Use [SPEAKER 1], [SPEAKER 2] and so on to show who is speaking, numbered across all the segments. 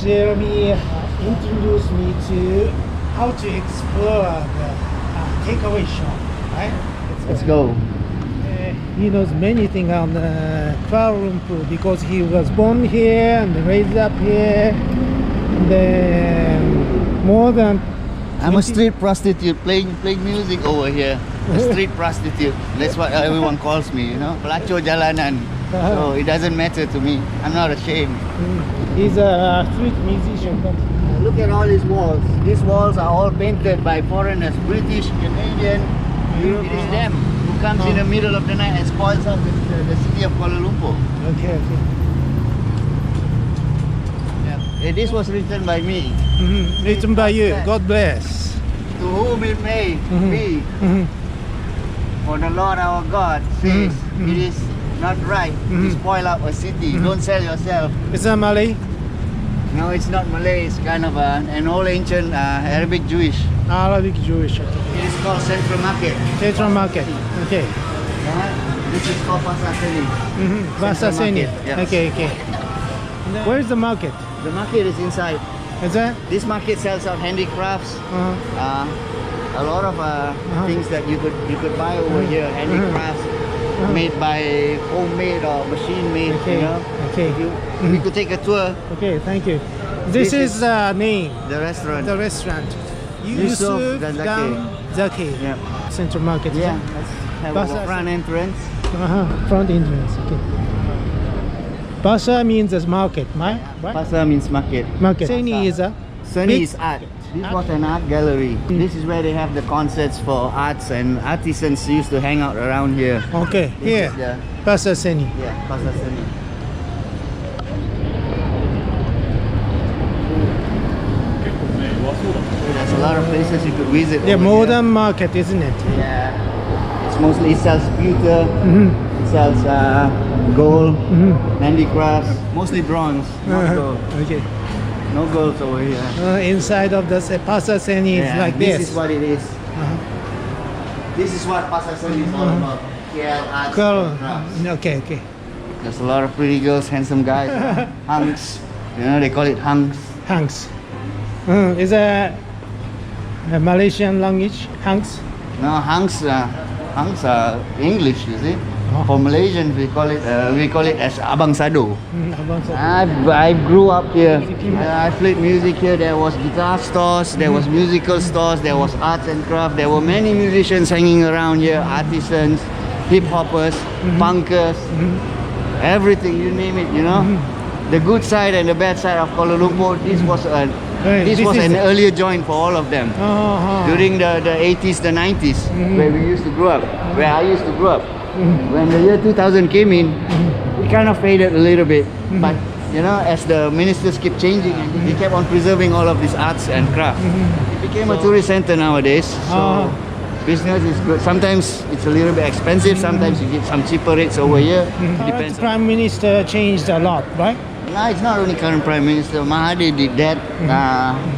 [SPEAKER 1] Jeremy introduced me to how to explore the takeaway shop, right?
[SPEAKER 2] Let's go.
[SPEAKER 1] He knows many things on Kuala Lumpur because he was born here and raised up here. And then more than
[SPEAKER 2] I'm a street prostitute playing music over here. A street prostitute. That's what everyone calls me, you know. Pelacur jalanan. So it doesn't matter to me. I'm not ashamed.
[SPEAKER 1] He's a street musician. But
[SPEAKER 2] Look at all these walls. These walls are all painted by foreigners, British, Canadian. It is them who comes in the middle of the night and spoils up the city of Kuala Lumpur.
[SPEAKER 1] okay.
[SPEAKER 2] Yeah. This was written by me.
[SPEAKER 1] Written by you. God bless.
[SPEAKER 2] To whom it may be. For the Lord our God says it is not right to spoil up a city. Don't sell yourself.
[SPEAKER 1] Is that Malay?
[SPEAKER 2] No, it's not Malay. It's kind of an old ancient Arabic Jewish.
[SPEAKER 1] Arabic Jewish.
[SPEAKER 2] It is called Central Market.
[SPEAKER 1] Central Market. Okay.
[SPEAKER 2] This is called Pasar Seni.
[SPEAKER 1] Pasar Seni.
[SPEAKER 2] Yes.
[SPEAKER 1] Okay. Where is the market?
[SPEAKER 2] The market is inside.
[SPEAKER 1] Is that?
[SPEAKER 2] This market sells out handicrafts. A lot of things that you could buy over here. Handicrafts made by homemade or machine made.
[SPEAKER 1] Okay.
[SPEAKER 2] You know.
[SPEAKER 1] Okay.
[SPEAKER 2] We could take a tour.
[SPEAKER 1] Okay. Thank you. This is name.
[SPEAKER 2] The restaurant.
[SPEAKER 1] The restaurant.
[SPEAKER 2] Yusuf
[SPEAKER 1] Yusuf
[SPEAKER 2] Zaki.
[SPEAKER 1] Zaki.
[SPEAKER 2] Yeah.
[SPEAKER 1] Central Market.
[SPEAKER 2] Yeah. Let's have
[SPEAKER 1] Pasar
[SPEAKER 2] a front entrance.
[SPEAKER 1] Front entrance. Okay. Pasar means as market, right?
[SPEAKER 2] Pasar means market.
[SPEAKER 1] Market. Seni is a
[SPEAKER 2] Seni is art. This was an art gallery. This is where they have the concerts for arts, and artisans used to hang out around here.
[SPEAKER 1] okay.
[SPEAKER 2] This
[SPEAKER 1] Here.
[SPEAKER 2] is the-
[SPEAKER 1] Pasar Seni.
[SPEAKER 2] Yeah, Pasar Seni. There's a lot of places you could visit.
[SPEAKER 1] The
[SPEAKER 2] over
[SPEAKER 1] modern market, isn't it?
[SPEAKER 2] here. Yeah. It's mostly, it sells pewter, it sells gold, handicrafts, mostly bronze, not gold.
[SPEAKER 1] Okay.
[SPEAKER 2] No gold over here.
[SPEAKER 1] Inside of the Pasar Seni is like this.
[SPEAKER 2] This is what it is. This is what Pasar Seni is all about. KL arts
[SPEAKER 1] Girl.
[SPEAKER 2] and crafts.
[SPEAKER 1] Okay.
[SPEAKER 2] There's a lot of pretty girls, handsome guys, hunks. You know, they call it hunks.
[SPEAKER 1] Hanks. Is a Malaysian language? Hanks?
[SPEAKER 2] No, hunks are English, you see. For Malaysians, we call it as abang sado. I grew up here. I played music here. There was guitar stores, there was musical stores, there was arts and craft. There were many musicians hanging around here, artisans, hip hoppers, punkers, everything, you name it, you know. The good side and the bad side of Kuala Lumpur. This was an earlier joint for all of them. During the 80s, the 90s, where we used to grow up, where I used to grow up. When the year 2000 came in, it kind of faded a little bit. But you know, as the ministers keep changing, and they kept on preserving all of these arts and crafts. It became a tourist center nowadays. So business is good. Sometimes it's a little bit expensive. Sometimes you get some cheaper rates over here. It depends.
[SPEAKER 1] Prime Minister changed a lot, right?
[SPEAKER 2] No, it's not only current Prime Minister. Mahathir did that.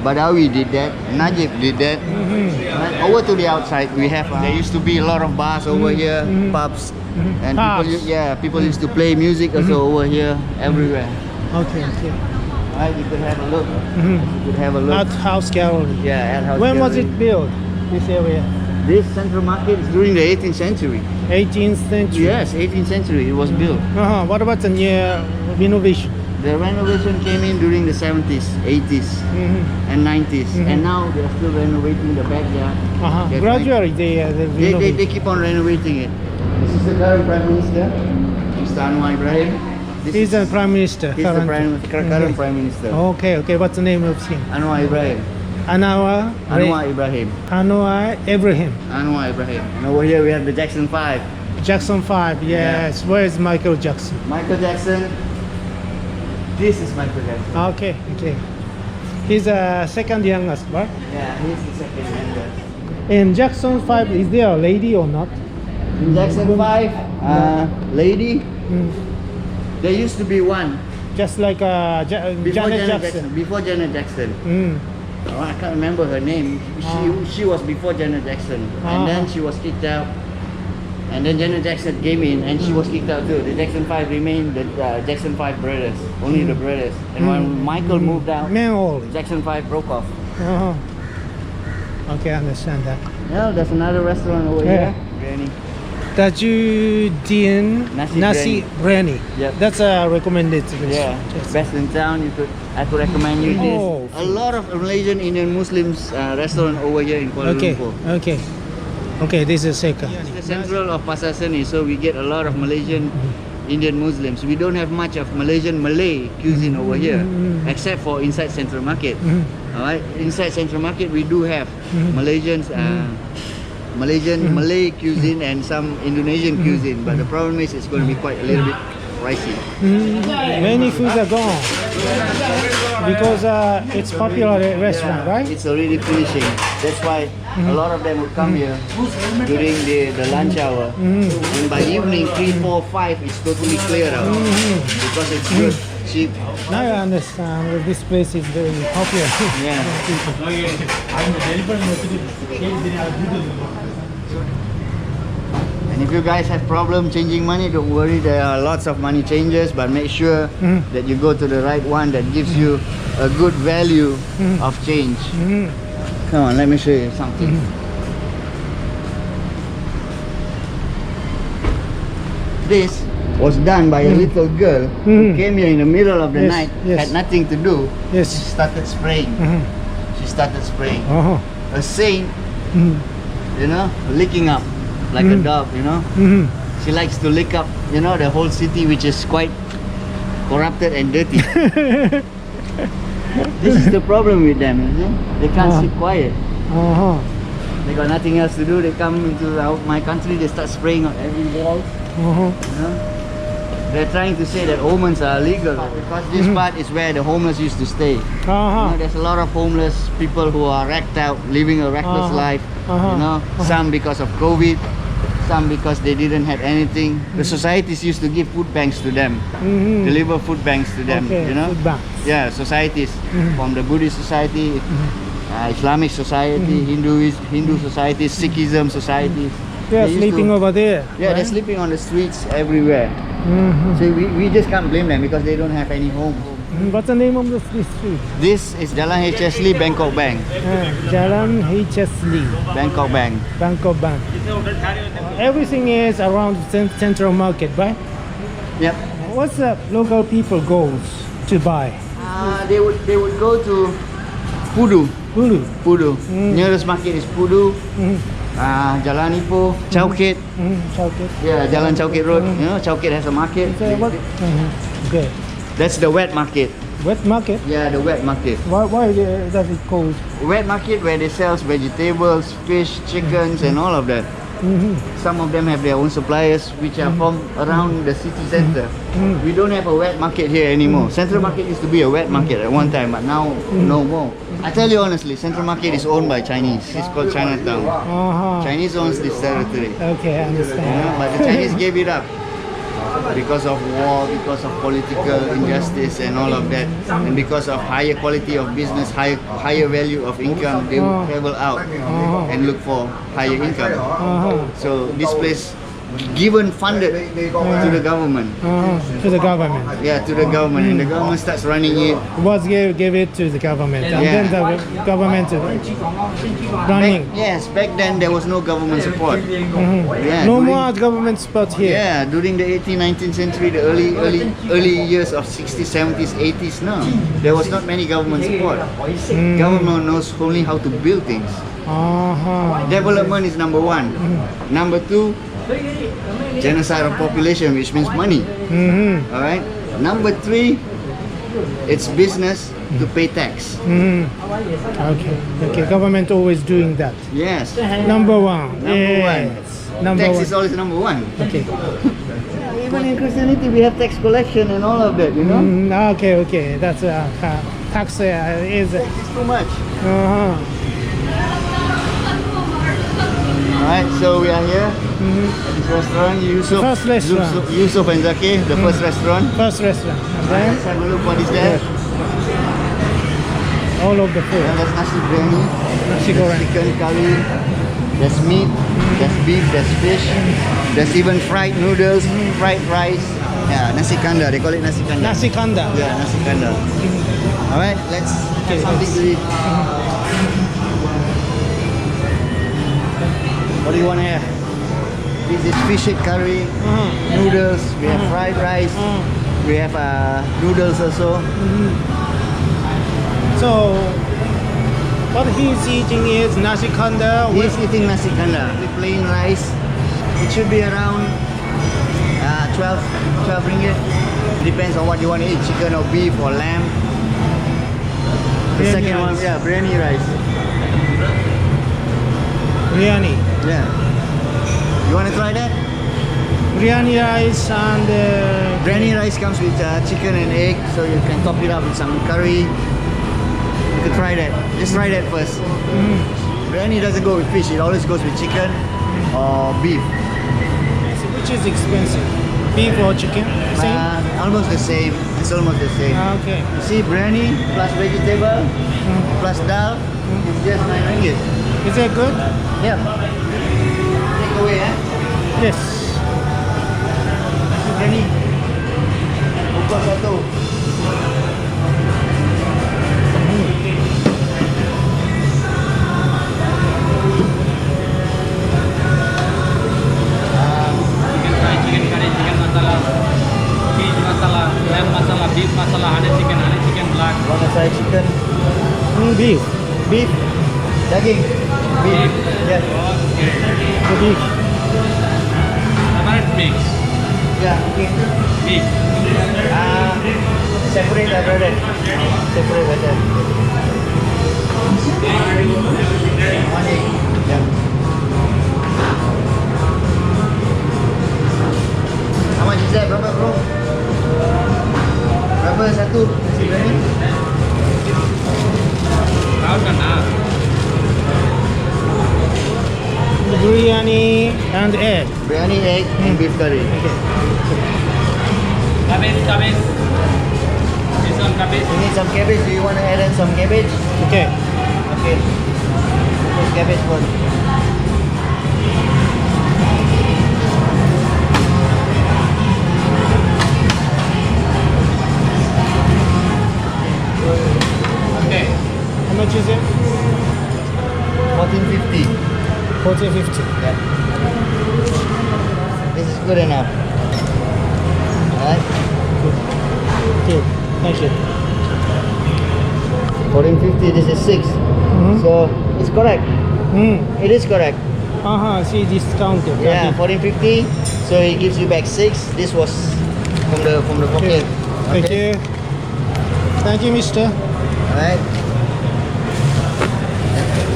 [SPEAKER 2] Badawi did that. Najib did that. Right? Over to the outside, we have. There used to be a lot of bars over here, pubs, and people used to play music also over here, everywhere.
[SPEAKER 1] Okay.
[SPEAKER 2] Right, you could have a look. You could have a look.
[SPEAKER 1] Art House Gallery.
[SPEAKER 2] Yeah, art house.
[SPEAKER 1] When was
[SPEAKER 2] gallery.
[SPEAKER 1] it built? This area?
[SPEAKER 2] This Central Market is during the 18th century.
[SPEAKER 1] 18th century.
[SPEAKER 2] Yes, 18th century it was built.
[SPEAKER 1] What about the new renovation?
[SPEAKER 2] The renovation came in during the 70s, 80s, and 90s, and now they're still renovating the backyard. They're
[SPEAKER 1] Gradually they renovate.
[SPEAKER 2] they keep on renovating it. This is the current Prime Minister, Mr. Anwar Ibrahim.
[SPEAKER 1] He's the Prime Minister.
[SPEAKER 2] He's the current Prime Minister.
[SPEAKER 1] Okay. What's the name of him?
[SPEAKER 2] Anwar Ibrahim.
[SPEAKER 1] Anwar
[SPEAKER 2] Ibrahim.
[SPEAKER 1] Anwar Ibrahim.
[SPEAKER 2] Anwar Ibrahim. And over here we have the Jackson 5.
[SPEAKER 1] Jackson 5, yes. Where is Michael Jackson?
[SPEAKER 2] Michael Jackson. This is Michael Jackson.
[SPEAKER 1] Okay. He's the second youngest, right?
[SPEAKER 2] Yeah, he's the second youngest.
[SPEAKER 1] In Jackson 5, is there a lady or not?
[SPEAKER 2] In Jackson 5, lady, there used to be one.
[SPEAKER 1] Just like
[SPEAKER 2] Before
[SPEAKER 1] Janet Jackson.
[SPEAKER 2] Before Janet Jackson. Oh, I can't remember her name. She was before Janet Jackson, and then she was kicked out. And then Janet Jackson came in and she was kicked out too. The Jackson 5 remained the Jackson 5 brothers, only the brothers. And when Michael moved out,
[SPEAKER 1] Man all.
[SPEAKER 2] Jackson 5 broke off.
[SPEAKER 1] Uh-huh. Okay, I understand that.
[SPEAKER 2] Yeah, there's another restaurant over
[SPEAKER 1] Yeah.
[SPEAKER 2] here. Biryani.
[SPEAKER 1] Tajuddin
[SPEAKER 2] Nasi
[SPEAKER 1] Nasi Biryani.
[SPEAKER 2] Yep.
[SPEAKER 1] That's a recommended restaurant.
[SPEAKER 2] Yeah,
[SPEAKER 1] Yes.
[SPEAKER 2] best in town. I could recommend you this.
[SPEAKER 1] Oh.
[SPEAKER 2] A lot of Malaysian Indian Muslims restaurant over here in Kuala
[SPEAKER 1] Okay,
[SPEAKER 2] Lumpur.
[SPEAKER 1] okay. Okay, this is Seka.
[SPEAKER 2] It's the central of Pasar Seni, so we get a lot of Malaysian Indian Muslims. We don't have much of Malaysian Malay cuisine over here, except for inside Central Market. Alright, inside Central Market we do have Malaysians, Malaysian Malay cuisine and some Indonesian cuisine. But the problem is it's going to be quite a little bit pricey.
[SPEAKER 1] Many foods are gone because it's popular restaurant, right?
[SPEAKER 2] It's already finishing. That's why a lot of them would come here during the lunch hour. And by evening 3, 4, 5, it's totally cleared out because it's good, cheap.
[SPEAKER 1] Now I understand that this place is very popular.
[SPEAKER 2] Yeah. And if you guys have problem changing money, don't worry. There are lots of money changers, but make sure that you go to the right one that gives you a good value of change. Come on, let me show you something. This was done by a little girl who came here in the middle of the
[SPEAKER 1] Yes,
[SPEAKER 2] night,
[SPEAKER 1] yes.
[SPEAKER 2] had nothing to do. She
[SPEAKER 1] Yes.
[SPEAKER 2] started spraying. She started spraying.
[SPEAKER 1] Uh-huh.
[SPEAKER 2] A saint, you know, licking up like a dog, you know. She likes to lick up, you know, the whole city, which is quite corrupted and dirty. This is the problem with them, you see? They can't sit quiet.
[SPEAKER 1] Uh-huh.
[SPEAKER 2] They got nothing else to do. They come into my country, they start spraying on every wall.
[SPEAKER 1] Uh-huh.
[SPEAKER 2] You know? They're trying to say that omens are illegal because this part is where the homeless used to stay. You know, there's a lot of homeless people who are wrecked out, living a reckless life. You know, some because of COVID, some because they didn't have anything. The societies used to give food banks to them, deliver food banks to them.
[SPEAKER 1] Okay,
[SPEAKER 2] You know,
[SPEAKER 1] food banks.
[SPEAKER 2] yeah, societies from the Buddhist society, Islamic society, Hindu societies, Sikhism societies.
[SPEAKER 1] They are
[SPEAKER 2] They used
[SPEAKER 1] sleeping
[SPEAKER 2] to-
[SPEAKER 1] over there.
[SPEAKER 2] Yeah, they're
[SPEAKER 1] right?
[SPEAKER 2] sleeping on the streets everywhere. So we just can't blame them because they don't have any home.
[SPEAKER 1] What's the name of this street?
[SPEAKER 2] This is Jalan HS Lee Bangkok Bank.
[SPEAKER 1] Jalan HS Lee,
[SPEAKER 2] Bangkok Bank.
[SPEAKER 1] Bangkok Bank. Everything is around Central Market, right?
[SPEAKER 2] Yep.
[SPEAKER 1] What's the local people goes to buy?
[SPEAKER 2] They would go to Pudu.
[SPEAKER 1] Hulu.
[SPEAKER 2] Pudu. Nearest market is Pudu. Jalan Ipoh, Chowkit.
[SPEAKER 1] Chowkit.
[SPEAKER 2] Yeah, Jalan Chowkit Road. You know, Chowkit has a market.
[SPEAKER 1] So what? Okay.
[SPEAKER 2] That's the wet market.
[SPEAKER 1] Wet market.
[SPEAKER 2] Yeah, the wet market.
[SPEAKER 1] Why does it called?
[SPEAKER 2] Wet market where they sell vegetables, fish, chickens, and all of that. Some of them have their own suppliers which are from around the city center. We don't have a wet market here anymore. Central Market used to be a wet market at one time, but now no more. I tell you honestly, Central Market is owned by Chinese. It's called Chinatown. Chinese owns this territory.
[SPEAKER 1] Okay, I understand.
[SPEAKER 2] But the Chinese gave it up because of war, because of political injustice and all of that, and because of higher quality of business, higher value of income. They will travel out and look for higher income. So this place given funded to the government.
[SPEAKER 1] To the government.
[SPEAKER 2] Yeah, to the government, and the government starts running it.
[SPEAKER 1] Was give it to the government, and
[SPEAKER 2] Yeah.
[SPEAKER 1] then the government running.
[SPEAKER 2] Yes, back then there was no government support. Yeah,
[SPEAKER 1] No
[SPEAKER 2] during-
[SPEAKER 1] more government spot here.
[SPEAKER 2] Yeah, during the 18th, 19th century, the early years of 60s, 70s, 80s, no, there was not many government support. Government knows only how to build things. Development is number one. Number two, genocide of population, which means money. All right. Number three, it's business to pay tax.
[SPEAKER 1] Okay. Okay. Government always doing that.
[SPEAKER 2] Yes.
[SPEAKER 1] Number one.
[SPEAKER 2] Number one.
[SPEAKER 1] Number
[SPEAKER 2] Tax
[SPEAKER 1] one.
[SPEAKER 2] is always number one.
[SPEAKER 1] Okay.
[SPEAKER 2] Even in Christianity, we have tax collection and all of that. You know,
[SPEAKER 1] Okay. Okay. That's tax is.
[SPEAKER 2] it's too much. Alright, so we are here at this restaurant, Yusuf.
[SPEAKER 1] First restaurant.
[SPEAKER 2] Yusuf and Zakir, the first restaurant.
[SPEAKER 1] First restaurant. And then
[SPEAKER 2] Let's have a look what is there.
[SPEAKER 1] all of the food.
[SPEAKER 2] And there's nasi biryani,
[SPEAKER 1] Nasi goreng.
[SPEAKER 2] chicken curry, there's meat, there's beef, there's fish, there's even fried noodles, fried rice. Yeah, nasi kanda. They call it nasi kanda.
[SPEAKER 1] Nasi kanda.
[SPEAKER 2] Yeah, nasi kanda. All right, let's have something to eat. What do you want to have? This is fish head curry, noodles. We have fried rice. We have noodles also.
[SPEAKER 1] So, what he's eating is nasi kanda.
[SPEAKER 2] He's eating nasi kanda with plain rice. It should be around 12 ringgit. Depends on what you want to eat, chicken or beef or lamb. The
[SPEAKER 1] Biryani
[SPEAKER 2] second one,
[SPEAKER 1] rice.
[SPEAKER 2] yeah, biryani rice.
[SPEAKER 1] Biryani.
[SPEAKER 2] Yeah. You want to try that?
[SPEAKER 1] Biryani rice and
[SPEAKER 2] Biryani rice comes with chicken and egg, so you can top it up with some curry. You can try that. Just try that first. Biryani doesn't go with fish, it always goes with chicken or beef.
[SPEAKER 1] which is expensive? Beef or chicken? Same?
[SPEAKER 2] Almost the same. It's almost the same.
[SPEAKER 1] Okay.
[SPEAKER 2] You see, biryani plus vegetable plus dal, it's just 9 ringgit.
[SPEAKER 1] Is that good?
[SPEAKER 2] Yeah. Take away, eh?
[SPEAKER 1] Yes.
[SPEAKER 2] Biryani. Buka satu.
[SPEAKER 3] Chicken curry, chicken masala, fish masala, lamb masala, beef masala, honey chicken black.
[SPEAKER 2] Want to try chicken?
[SPEAKER 1] Beef.
[SPEAKER 2] Beef. Daging. Beef. Yes.
[SPEAKER 3] Okay.
[SPEAKER 1] The beef.
[SPEAKER 3] Separate mix.
[SPEAKER 2] Yeah, okay.
[SPEAKER 3] Beef.
[SPEAKER 2] Separate, brother. Separate, brother. One egg. Yeah. How much is that? Berapa, bro? Berapa satu nasi biryani?
[SPEAKER 3] Tahu kan?
[SPEAKER 1] Biryani and egg.
[SPEAKER 2] Biryani, egg, and beef curry.
[SPEAKER 1] Okay.
[SPEAKER 3] Cabbage. This one cabbage.
[SPEAKER 2] You need some cabbage. Do you want to add in some cabbage?
[SPEAKER 1] Okay.
[SPEAKER 2] Okay. Put cabbage first.
[SPEAKER 3] Okay.
[SPEAKER 1] How much is it?
[SPEAKER 2] 14.50.
[SPEAKER 1] 40.50.
[SPEAKER 2] Yeah. This is good enough. Alright.
[SPEAKER 1] Okay. Thank you.
[SPEAKER 2] 14.50. This is 6. So it's correct. It is correct.
[SPEAKER 1] See, discounted.
[SPEAKER 2] Yeah, 14.50. So he gives you back 6. This was from the pocket.
[SPEAKER 1] Thank you. Thank you, mister.
[SPEAKER 2] Alright.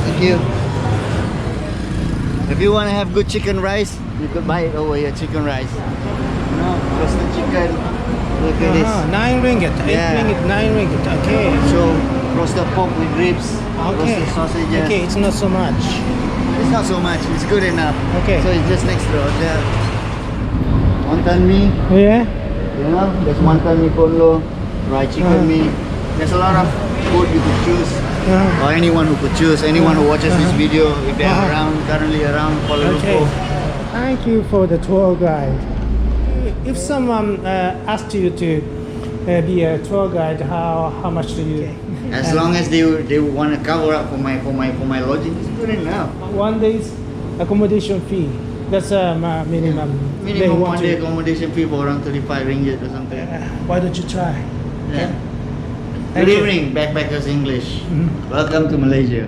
[SPEAKER 2] Thank you. If you want to have good chicken rice, you could buy it over here, chicken rice. You know, roasted chicken. Look at this.
[SPEAKER 1] 9 ringgit. 8
[SPEAKER 2] Yeah.
[SPEAKER 1] ringgit, 9 ringgit. Okay.
[SPEAKER 2] So, roasted pork with ribs,
[SPEAKER 1] Okay.
[SPEAKER 2] roasted sausages.
[SPEAKER 1] Okay, it's not so much.
[SPEAKER 2] It's not so much, it's good enough.
[SPEAKER 1] Okay.
[SPEAKER 2] So it's just next to the hotel. Wonton mee,
[SPEAKER 1] Yeah?
[SPEAKER 2] you know, there's wonton mee konlo, fried chicken mee. There's a lot of food you could choose. Or anyone who could choose, anyone who watches this video, if they are currently around Kuala
[SPEAKER 1] Okay.
[SPEAKER 2] Lumpur.
[SPEAKER 1] Thank you for the tour guide. If someone asked you to be a tour guide, how much do you?
[SPEAKER 2] As long as they want to cover up for my lodging, it's good enough.
[SPEAKER 1] 1 day's accommodation fee. That's a minimum. They
[SPEAKER 2] Minimum
[SPEAKER 1] want
[SPEAKER 2] 1 day
[SPEAKER 1] to-
[SPEAKER 2] accommodation fee for around 35 ringgit or something.
[SPEAKER 1] Why don't you try?
[SPEAKER 2] Yeah.
[SPEAKER 1] Thank
[SPEAKER 2] Good
[SPEAKER 1] you.
[SPEAKER 2] evening, Backpackers English. Welcome to Malaysia.